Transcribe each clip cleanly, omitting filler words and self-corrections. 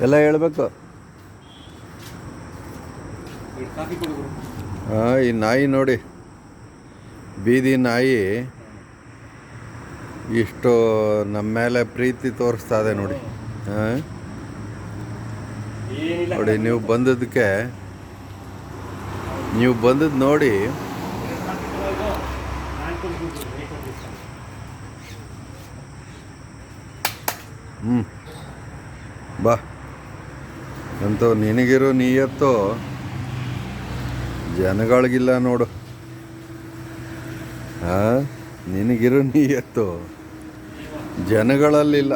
ಎಲ್ಲ ಹೇಳ್ಬೇಕು. ಈ ನಾಯಿ ನೋಡಿ, ಬೀದಿ ನಾಯಿ ಇಷ್ಟು ನಮ್ಮ ಮೇಲೆ ಪ್ರೀತಿ ತೋರಿಸ್ತಾ ಇದೆ ನೋಡಿ. ನೋಡಿ, ನೀವು ಬಂದದ್ದು ನೋಡಿ. ಬಾ ಅಂತೂ ನಿನಗಿರೋ ನೀಯತ್ತು ಜನಗಳಿಗಿಲ್ಲ ನೋಡು. ನಿನಗಿರೋ ನೀಯತ್ತು ಜನಗಳಲ್ಲಿಲ್ಲ.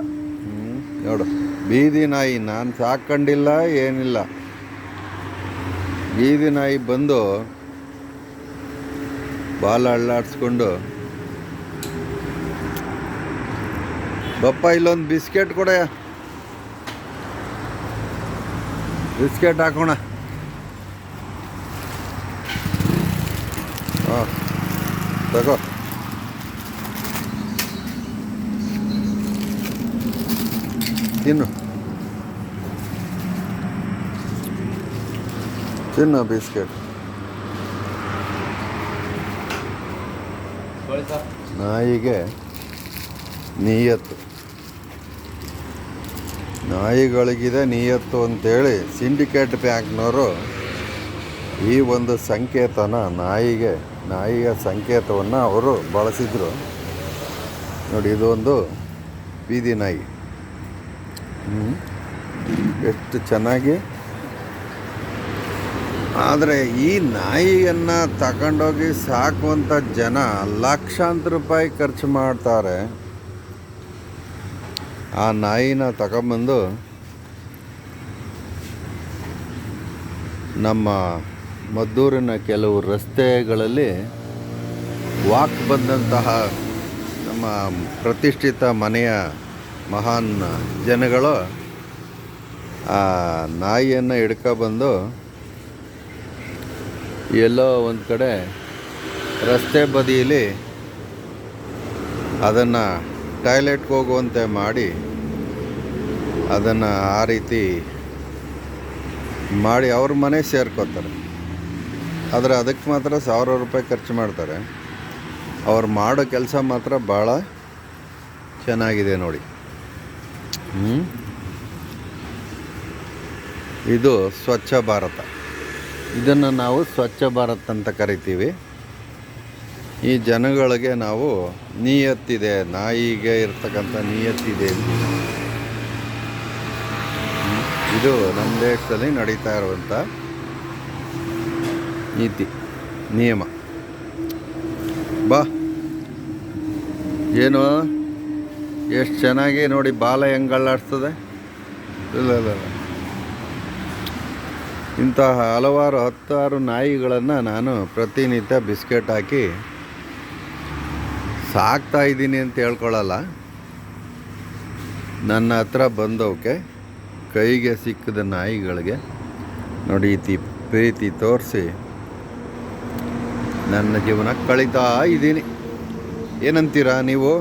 ನೋಡು, ಬೀದಿ ನಾಯಿ ನಾನು ಸಾಕೊಂಡಿಲ್ಲ, ಏನಿಲ್ಲ. ಬೀದಿ ನಾಯಿ ಬಂದು ಬಾಲ ಅಳ್ಳಾಡ್ಸ್ಕೊಂಡು, ಬಪ್ಪ ಇಲ್ಲೊಂದು ಬಿಸ್ಕೆಟ್ ಕೊಡೆಯ, ಬಿಸ್ಕೆಟ್ ಹಾಕೋಣ. ಹಾಂ ತಗೋ. ತಿನ್ನು ಬಿಸ್ಕೆಟ್. ನಾಯಿಗೆ ನೀಯತ್ತು, ನಾಯಿಗಳಿಗಿದೆ ನೀಯತ್ತು ಅಂತೇಳಿ ಸಿಂಡಿಕೇಟ್ ಬ್ಯಾಂಕ್ನವರು ಈ ಒಂದು ಸಂಕೇತನ ನಾಯಿಯ ಸಂಕೇತವನ್ನು ಅವರು ಬಳಸಿದರು ನೋಡಿ. ಇದೊಂದು ಬೀದಿ ನಾಯಿ. ಎಷ್ಟು ಚೆನ್ನಾಗಿ. ಆದರೆ ಈ ನಾಯಿಯನ್ನು ತಗೊಂಡೋಗಿ ಸಾಕುವಂಥ ಜನ ಲಕ್ಷಾಂತರ ರೂಪಾಯಿ ಖರ್ಚು ಮಾಡ್ತಾರೆ. ಆ ನಾಯಿನ ತಗೊಂಬಂದು ನಮ್ಮ ಮದ್ದೂರಿನ ಕೆಲವು ರಸ್ತೆಗಳಲ್ಲಿ ವಾಕ್ ಬಂದಂತಹ ನಮ್ಮ ಪ್ರತಿಷ್ಠಿತ ಮನೆಯ ಮಹಾನ್ ಜನಗಳು ಆ ನಾಯಿಯನ್ನು ಹಿಡ್ಕೊಬಂದು ಎಲ್ಲೋ ಒಂದು ಕಡೆ ರಸ್ತೆ ಬದಿಯಲ್ಲಿ ಅದನ್ನು ಟಾಯ್ಲೆಟ್ಗೆ ಹೋಗುವಂತೆ ಮಾಡಿ, ಅದನ್ನು ಆ ರೀತಿ ಮಾಡಿ ಅವ್ರ ಮನೆ ಸೇರ್ಕೋತಾರೆ. ಆದರೆ ಅದಕ್ಕೆ ಮಾತ್ರ 1000 ರೂಪಾಯಿ ಖರ್ಚು ಮಾಡ್ತಾರೆ. ಅವ್ರು ಮಾಡೋ ಕೆಲಸ ಮಾತ್ರ ಭಾಳ ಚೆನ್ನಾಗಿದೆ ನೋಡಿ. ಇದು ಸ್ವಚ್ಛ ಭಾರತ. ಇದನ್ನು ನಾವು ಸ್ವಚ್ಛ ಭಾರತ್ ಅಂತ ಕರಿತೀವಿ. ಈ ಜನಗಳಿಗೆ ನಾವು ನೀಯತ್ತಿದೆ, ನಾಯಿಗೆ ಇರ್ತಕ್ಕಂಥ ನೀಯತ್ತಿದೆ. ಇದು ನಮ್ಮ ದೇಶದಲ್ಲಿ ನಡೀತಾ ಇರುವಂಥ ನೀತಿ ನಿಯಮ. ಬಾ, ಏನು ಎಷ್ಟು ಚೆನ್ನಾಗಿ ನೋಡಿ, ಬಾಲ ಹೆಂಗೆ ಅಳ್ಳಾಡ್ಸ್ತದೆ. ಇಲ್ಲ ಇಂತಹ ಹಲವಾರು 10 ನಾಯಿಗಳನ್ನು ನಾನು ಪ್ರತಿನಿತ್ಯ ಬಿಸ್ಕೆಟ್ ಹಾಕಿ ಸಾಕ್ತಾ ಇದ್ದೀನಿ ಅಂತ ಹೇಳ್ಕೊಳ್ಳಲ್ಲ. ನನ್ನ ಹತ್ರ ಬಂದವಕ್ಕೆ ಕೈಗೆ ಸಿಕ್ಕಿದ ನಾಯಿಗಳಿಗೆ ನೋಡಿ ಪ್ರೀತಿ ತೋರಿಸಿ ನನ್ನ ಜೀವನ ಕಳೀತಾ ಇದ್ದೀನಿ. ಏನಂತೀರಾ ನೀವು?